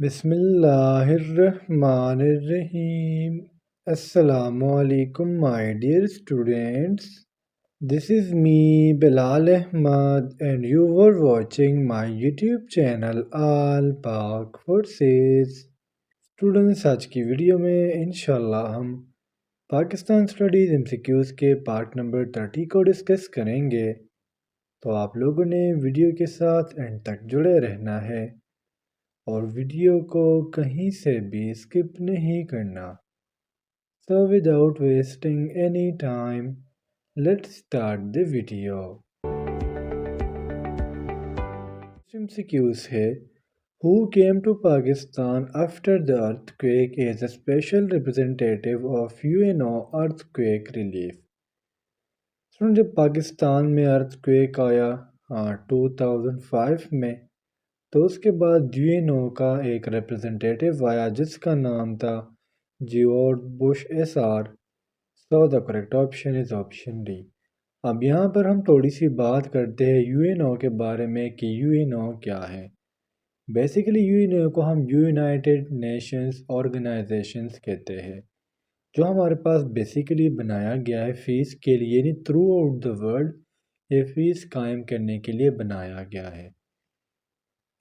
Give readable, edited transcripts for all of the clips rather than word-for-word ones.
بسم اللہ الرحمن الرحیم. السلام علیکم my dear students. This is me Bilal Ahmad and you were watching my YouTube channel All Pak Forces. Students, آج کی ویڈیو میں انشاءاللہ ہم پاکستان اسٹڈیز MCQs کے پارٹ نمبر 30 کو ڈسکس کریں گے، تو آپ لوگوں نے ویڈیو کے ساتھ اینڈ تک جڑے رہنا ہے اور ویڈیو کو کہیں سے بھی اسکپ نہیں کرنا. So without wasting any time, let's start the video. MCQs ہے Who came to Pakistan after the earthquake as a special representative of UNO earthquake relief. جب پاکستان میں ارتھکویک آیا 2005 میں، تو اس کے بعد UNO کا ایک ریپرزنٹیٹیو آیا جس کا نام تھا George Bush SR. So the correct option is option D. اب یہاں پر ہم تھوڑی سی بات کرتے ہیں UNO کے بارے میں کہ UNO کیا ہے. بیسیکلی UNO کو ہم یونائٹڈ نیشنز آرگنائزیشنز کہتے ہیں، جو ہمارے پاس بیسیکلی بنایا گیا ہے فیس کے لیے، یعنی تھرو آؤٹ دا ورلڈ یہ فیس قائم کرنے کے لیے بنایا گیا ہے.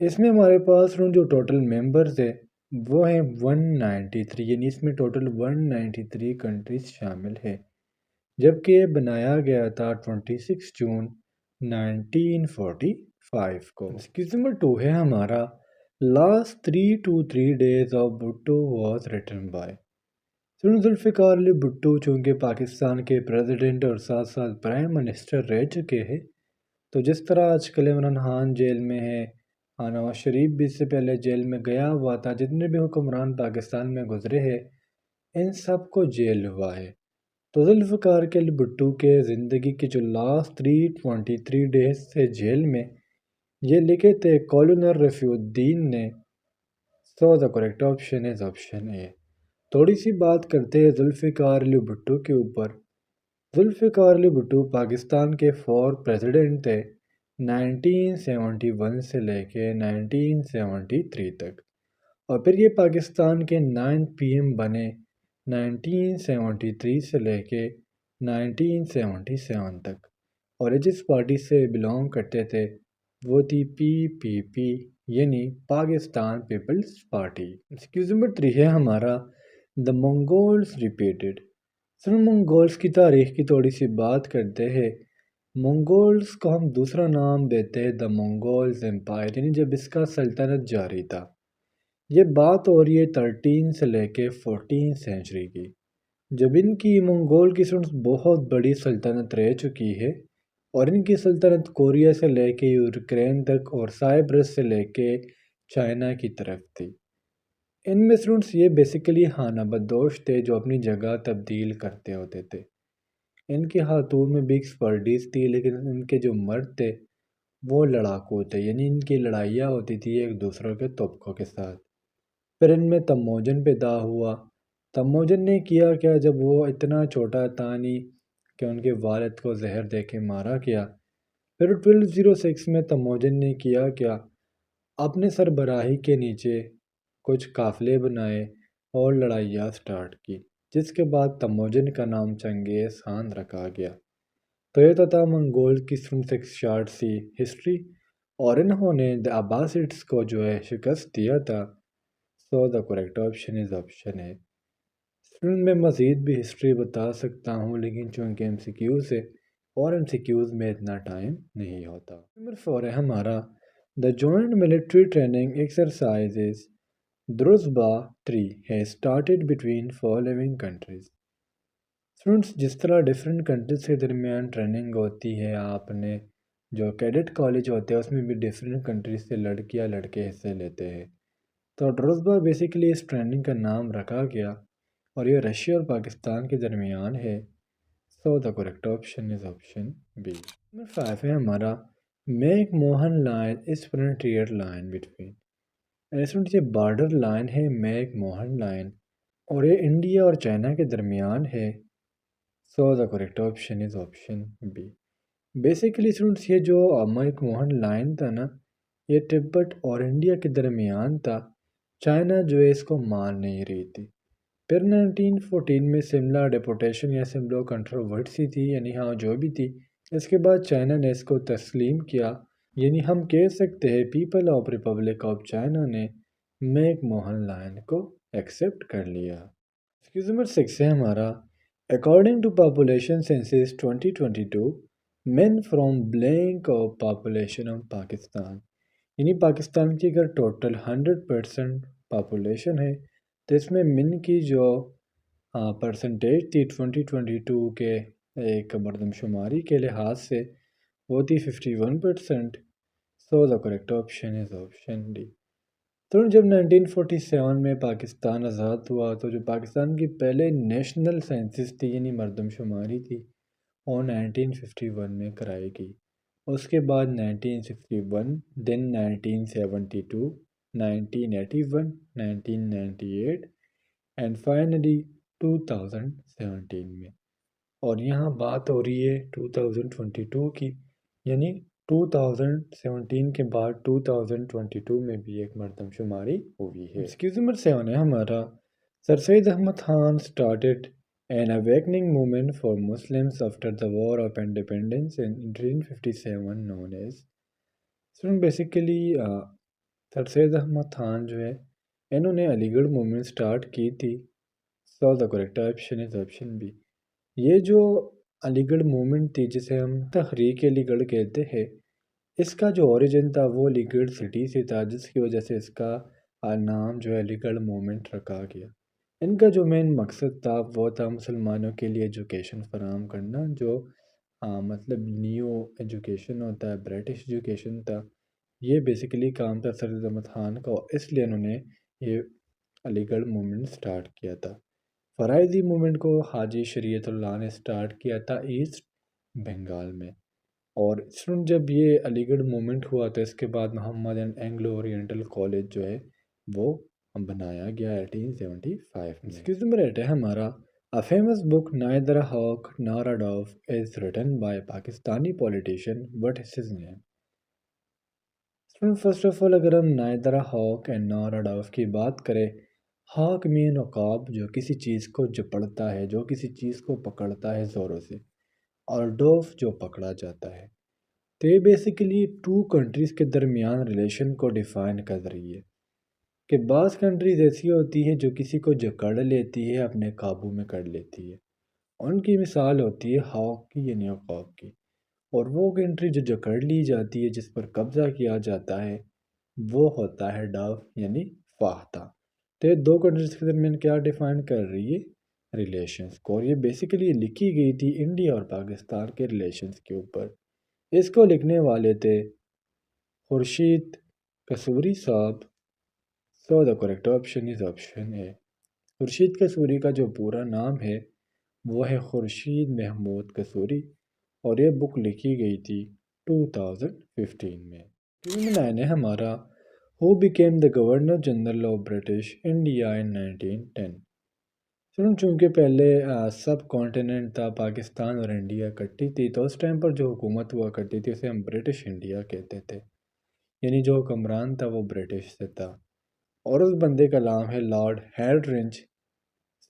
اس میں ہمارے پاس جو ٹوٹل ممبرز ہیں وہ ہیں 193، یعنی اس میں ٹوٹل 193 کنٹریز شامل ہے، جبکہ یہ بنایا گیا تھا 26 جون 1945 کو. ایکسکیوز نمبر 2 ہے ہمارا last 3 to 3 days of Bhutto was written by. Zulfiqar Ali Bhutto چونکہ پاکستان کے پریزیڈنٹ اور ساتھ ساتھ پرائم منسٹر رہ چکے ہیں، تو جس طرح آج کل عمران خان جیل میں ہے، نواز شریف بھی اس سے پہلے جیل میں گیا ہوا تھا، جتنے بھی حکمران پاکستان میں گزرے ہیں ان سب کو جیل ہوا ہے. تو ذوالفقار علی بھٹو کے زندگی کے جو لاسٹ 323 ڈیز تھے جیل میں، یہ لکھے تھے کولونر رفیع الدین نے. So the correct option is option A. تھوڑی سی بات کرتے ہیں ذوالفقار علی بھٹو کے اوپر. ذوالفقار علی بھٹو پاکستان کے 4 پریزیڈنٹ تھے 1971 سے لے کے 1973 تک، اور پھر یہ پاکستان کے 9th PM بنے 1973 سے لے کے 1977 تک، اور یہ جس پارٹی سے بلونگ کرتے تھے وہ تھی PPP، یعنی پاکستان پیپلز پارٹی. ایکسکیوز نمبر 3 ہے ہمارا The Mongols repeated. منگولز کی تاریخ کی تھوڑی سی بات کرتے ہیں. منگولز کو ہم دوسرا نام دیتے ہیں دا منگولز امپائر، یعنی جب اس کا سلطنت جاری تھا. یہ بات ہو رہی ہے 13 سے لے کے 14 سینچری کی، جب ان کی منگول کی بہت بڑی سلطنت رہ چکی ہے، اور ان کی سلطنت کوریا سے لے کے یوکرین تک اور سائپرس سے لے کے چائنا کی طرف تھی. ان میں یہ بیسیکلی خانہ بدوش تھے جو اپنی جگہ تبدیل کرتے ہوتے تھے. ان کی خاتون میں بھی ایکسپرٹیز تھی، لیکن ان کے جو مرد تھے وہ لڑاکو تھے، یعنی ان کی لڑائیاں ہوتی تھی ایک دوسروں کے طبقوں کے ساتھ. پھر ان میں تموجن پیدا ہوا. تموجن نے کیا کیا، جب وہ اتنا چھوٹا تھا نہیں کہ ان کے والد کو زہر دے کے مارا کیا. پھر 1206 میں تموجن نے کیا کیا، اپنے سربراہی کے نیچے کچھ قافلے بنائے اور لڑائیاں سٹارٹ کی، جس کے بعد تموجن کا نام چنگیز خان رکھا گیا. تو یہ تھا منگول کی ایک شارٹ سی ہسٹری، اور انہوں نے دا عباسڈس کو جو ہے شکست دیا تھا. So the correct option is option ہے. میں مزید بھی ہسٹری بتا سکتا ہوں، لیکن چونکہ MCQs ہے اور MCQs میں اتنا ٹائم نہیں ہوتا. نمبر 4 ہے ہمارا the joint military training exercises درزبہ 3 has started between following countries. Students, جس طرح ڈیفرنٹ کنٹریز کے درمیان ٹریننگ ہوتی ہے، آپ نے جو کیڈٹ کالج ہوتے ہیں اس میں بھی ڈیفرنٹ کنٹریز سے لڑکیاں لڑکے حصے لیتے ہیں. تو درزبہ بیسیکلی اس ٹریننگ کا نام رکھا گیا، اور یہ رشیا اور پاکستان کے درمیان ہے. So the correct option is option B. Number 5 ہے ہمارا میک موہن لائن اس فرنٹیئر لائن بٹوین. یہ بارڈر لائن ہے میک موہن لائن، اور یہ انڈیا اور چائنا کے درمیان ہے. So the correct option is option B. Basically یہ جو میک موہن لائن تھا نا، یہ تبت اور انڈیا کے درمیان تھا، چائنا جو ہے اس کو مان نہیں رہی تھی۔ پھر 1914 میں سملہ ڈیپوٹیشن یا سملو کنٹروورسی تھی، یعنی ہاں جو بھی تھی، اس کے بعد چائنا نے اس کو تسلیم کیا، یعنی ہم کہہ سکتے ہیں people of republic of China نے میک موہن لائن کو ایکسیپٹ کر لیا۔ ایکسکیوز نمبر 6 ہے ہمارا، اکارڈنگ ٹو پاپولیشن سینسس 2022 مین from blank of population of Pakistan, یعنی پاکستان کی اگر ٹوٹل 100% پاپولیشن ہے تو اس میں من کی جو پرسنٹیج تھی 2022 کے ایک مردم شماری کے لحاظ سے وہ تھی 51%۔ So the correct option is option D. تو جب 1947 میں پاکستان آزاد ہوا تو جو پاکستان کی پہلے نیشنل سینسس تھی یعنی مردم شماری تھی وہ 1951 میں کرائی گئی۔ اس کے بعد 1961، دین 1972، 1981، 1998 اینڈ فائنلی 2017 میں۔ اور یہاں بات ہو رہی ہے 2022 کی، یعنی 2017 کے بعد 2022 میں بھی ایک مردم شماری ہوئی ہے۔ ایکسکیوز نمبر 7 ہے ہمارا، sir Syed Ahmad Khan started an awakening movement for Muslims after the War of Independence in 1857 known as۔ Basically سر سید احمد خان جو ہے انہوں نے علی گڑھ موومنٹ سٹارٹ کی تھی۔ So the correct option is option B. یہ جو علی گڑھ موومنٹ تھی جسے ہم تحریک علی گڑھ کہتے ہیں، اس کا جو اوریجن تھا وہ علی گڑھ سٹی سے تھا، جس کی وجہ سے اس کا نام جو ہے علی گڑھ موومنٹ رکھا گیا۔ ان کا جو مین مقصد تھا وہ تھا مسلمانوں کے لیے ایجوکیشن فراہم کرنا، جو مطلب نیو ایجوکیشن ہوتا ہے، برٹش ایجوکیشن تھا۔ یہ بیسیکلی کام تھا سر سید احمد خان کا، اس لیے انہوں نے یہ علی گڑھ موومنٹ سٹارٹ کیا تھا۔ فرائضی موومنٹ کو حاجی شریعت اللہ نے سٹارٹ کیا تھا ایسٹ بنگال میں، اور جب یہ علی گڑھ موومنٹ ہوا تو اس کے بعد محمد اینگلو اورینٹل کالج جو ہے وہ بنایا گیا 1875 میں۔ ایکسکیوز نمبر 8 ہے ہمارا، A famous book Neither a Hawk nor a Dove is written by a Pakistani politician. What is his name؟ First of all اگر ہم Neither a Hawk and nor a Dove کی بات کریں، ہاک مین عقاب جو کسی چیز کو جپڑتا ہے، جو کسی چیز کو پکڑتا ہے زوروں سے، اور ڈوف جو پکڑا جاتا ہے، تو یہ بیسیکلی ٹو کنٹریز کے درمیان ریلیشن کو ڈیفائن کر رہی ہے کہ بعض کنٹریز ایسی ہوتی ہے جو کسی کو جکڑ لیتی ہے، اپنے قابو میں کر لیتی ہے۔ ان کی مثال ہوتی ہے ہاک کی یعنی عقاب کی، اور وہ کنٹری جو جکڑ لی جاتی ہے، جس پر قبضہ کیا جاتا ہے، وہ ہوتا ہے ڈاو یعنی فاختہ۔ تو یہ دو کنٹریز کے درمیان کیا ڈیفائن کر رہی ہے؟ ریلیشنز کو، اور یہ بیسیکلی لکھی گئی تھی انڈیا اور پاکستان کے ریلیشنز کے اوپر۔ اس کو لکھنے والے تھے خورشید قصوری صاحب۔ So the correct option is option A. Khurshid Kasuri کا جو پورا نام ہے وہ ہے خورشید محمود قصوری، اور یہ بک لکھی گئی تھی 2015 میں۔ 9 ہے ہمارا، Who became the Governor General of British India in 1910؟ چونکہ پہلے سب کانٹیننٹ تھا، پاکستان اور انڈیا کٹی تھی، تو اس ٹائم پر جو حکومت ہوا کرتی تھی اسے ہم برٹش انڈیا کہتے تھے، یعنی جو حکمران تھا وہ برٹش سے تھا، اور اس بندے کا نام ہے Lord Hardinge.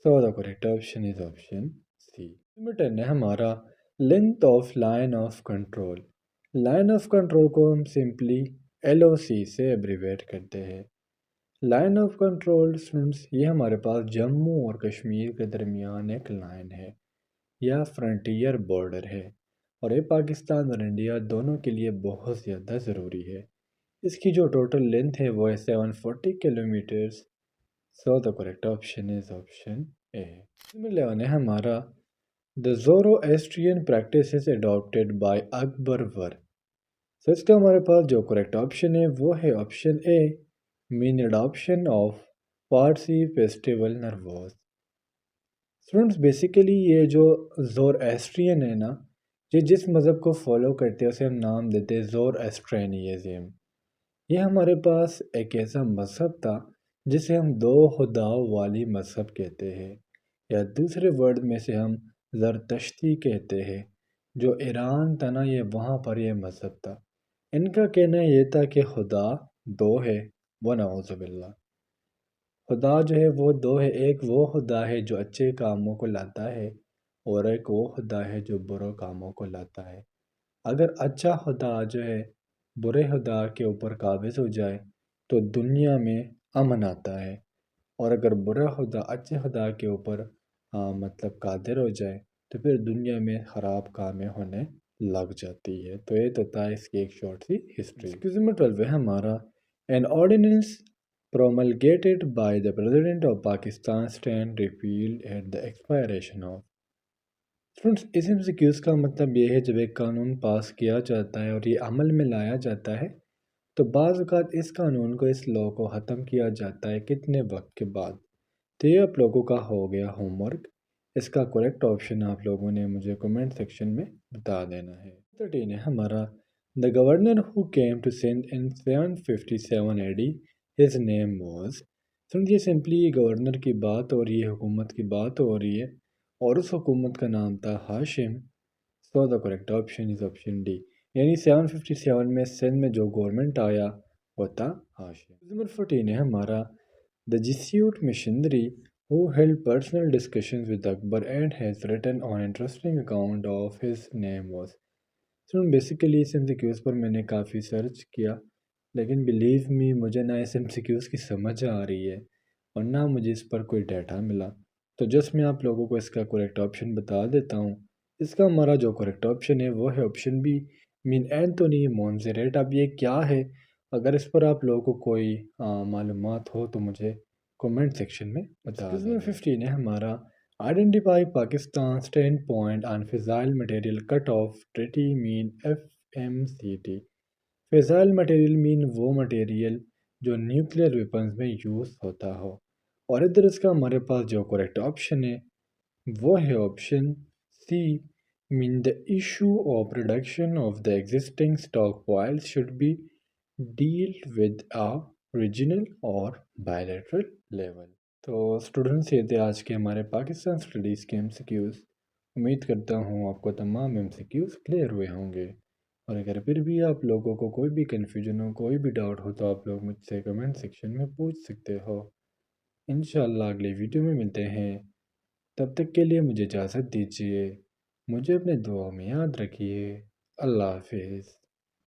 So the correct option is option C. Number 10 ہے ہمارا، length of line of control. Line of control کو ہم سمپلی LOC سے ایبریویٹ کرتے ہیں۔ لائن آف کنٹرول اسٹوڈنٹس، یہ ہمارے پاس جموں اور کشمیر کے درمیان ایک لائن ہے یا فرنٹیئر بارڈر ہے، اور یہ پاکستان اور انڈیا دونوں کے لیے بہت زیادہ ضروری ہے۔ اس کی جو ٹوٹل لینتھ ہے وہ ہے 740 kilometres. So the correct option is option a. Number 11 ہے ہمارا، The Zoroastrian practices adopted by Akbar were۔ سو اس کا ہمارے پاس جو کریکٹ آپشن ہے وہ ہے option A, main adoption of Parsi festival Nauroz. Students basically یہ جو زور ہے نا، یہ جس مذہب کو فالو کرتے ہیں اسے ہم نام دیتے ہیں زور ایسٹرینیزم۔ یہ ہمارے پاس ایک ایسا مذہب تھا جسے ہم دو خداؤں والی مذہب کہتے ہیں، یا دوسرے ورڈ میں سے ہم زرتشتی کہتے ہیں۔ جو ایران تھا نا، یہ وہاں پر یہ مذہب تھا۔ ان کا کہنا یہ تھا کہ خدا دو ہے، ونعوذ باللہ۔ خدا جو ہے وہ دو ہے، ایک وہ خدا ہے جو اچھے کاموں کو لاتا ہے، اور ایک وہ خدا ہے جو برے کاموں کو لاتا ہے۔ اگر اچھا خدا جو ہے برے خدا کے اوپر قابض ہو جائے تو دنیا میں امن آتا ہے، اور اگر برا خدا اچھے خدا کے اوپر مطلب قادر ہو جائے تو پھر دنیا میں خراب کامیں ہونے لگ جاتی ہے۔ تو یہ تو تھا اس کی ایک شارٹ سی ہسٹری۔ ایکسکیوز میں 12 ہے ہمارا an ordinance promulgated by the President of Pakistan stand repealed at the expiration of۔ Students اس ایمسیکیوز کا مطلب یہ ہے جب ایک قانون پاس کیا جاتا ہے اور یہ عمل میں لایا جاتا ہے تو بعض اوقات اس قانون کو اس لاء کو ختم کیا جاتا ہے کتنے وقت کے بعد۔ تو یہ آپ لوگوں کا ہو گیا ہوم ورک، اس کا کریکٹ آپشن آپ لوگوں نے مجھے کمنٹ سیکشن میں بتا دینا ہے۔ 13 ہے ہمارا The governor who came to Sindh in 757 AD, his name was۔ سمجھیے سمپلی یہ گورنر کی بات ہو رہی ہے، حکومت کی بات ہو رہی ہے، اور اس حکومت کا نام تھا Hashim. So the correct option is option D, یعنی 757 میں سندھ میں جو گورنمنٹ آیا وہ تھا ہاشم۔ نمبر 14 ہے ہمارا The Jesuit missionary who held personal discussions with Akbar and has written an interesting account of his name was۔ Basically اس ایم سی کیوز پر میں نے کافی سرچ کیا، لیکن بلیو می مجھے نہ اس ایم سی کیوز کی سمجھ آ رہی ہے اور نہ مجھے اس پر کوئی ڈیٹا ملا، تو جسٹ میں آپ لوگوں کو اس کا کریکٹ آپشن بتا دیتا ہوں۔ اس کا ہمارا جو کریکٹ آپشن ہے وہ ہے آپشن بی، مین اینتونی مونزیریٹ۔ اب یہ کیا ہے؟ اگر اس پر آپ لوگوں کو کوئی معلومات ہو تو مجھے کمنٹ سیکشن میں بتا دیں۔ 15 ہے ہمارا Identify Pakistan's standpoint on fissile material cut-off treaty mean FMCT۔ Fissile material mean وہ مٹیریل جو نیوکلیر ویپنز میں یوز ہوتا ہو، اور ادھر اس کا ہمارے پاس جو کریکٹ آپشن ہے وہ ہے option C, main the issue of reduction of the existing stockpiles should be dealt with a regional or bilateral level۔ تو اسٹوڈنٹس یہ تھے آج کے ہمارے پاکستان اسٹڈیز کے ایم سی کیوز۔ امید کرتا ہوں آپ کو تمام ایم سی کیوز کلیئر ہوئے ہوں گے، اور اگر پھر بھی آپ لوگوں کو کوئی بھی کنفیوژن ہو، کوئی بھی ڈاؤٹ ہو تو آپ لوگ مجھ سے کمنٹ سیکشن میں پوچھ سکتے ہو۔ انشاءاللہ اگلی ویڈیو میں ملتے ہیں، تب تک کے لیے مجھے اجازت دیجیے، مجھے اپنے دعا میں یاد رکھیے۔ اللہ حافظ۔